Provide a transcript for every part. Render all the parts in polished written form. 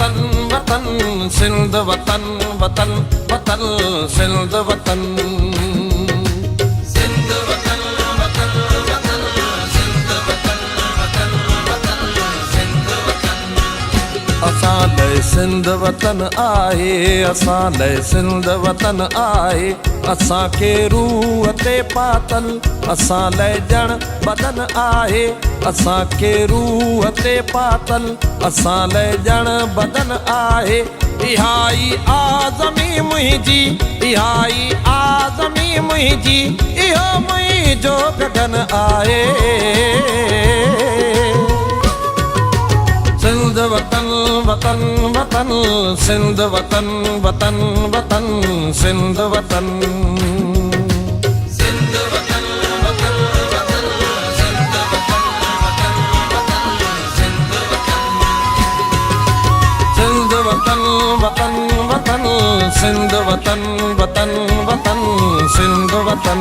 वतन वतन सिंध वतन वतन वतन सिंध वतन सिंध वतन वतन वतन सिंध वतन वतन वतन सिंध वतन असां लाइ सिंध वतन आहे असां लाइ सिंध वतन आहे असां खे रूह ते पातल असां लाइ ॼण बदन आहे असां खे रूह ते पातल असां लाइ ॼण बदन आहे इहा ई आज़मी मुंहिंजी इहा ई आज़मी मुंहिंजी इहो मुंहिंजो गगन आहे सिंध वतन वतन वतन सिंध वतन वतन वतन सिंध वतन सिंध वतन वतन वतन सिंध वतन वतन वतन सिंध वतन सिंध वतन वतन वतन सिंध वतन वतन वतन सिंध वतन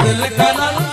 दिल कनल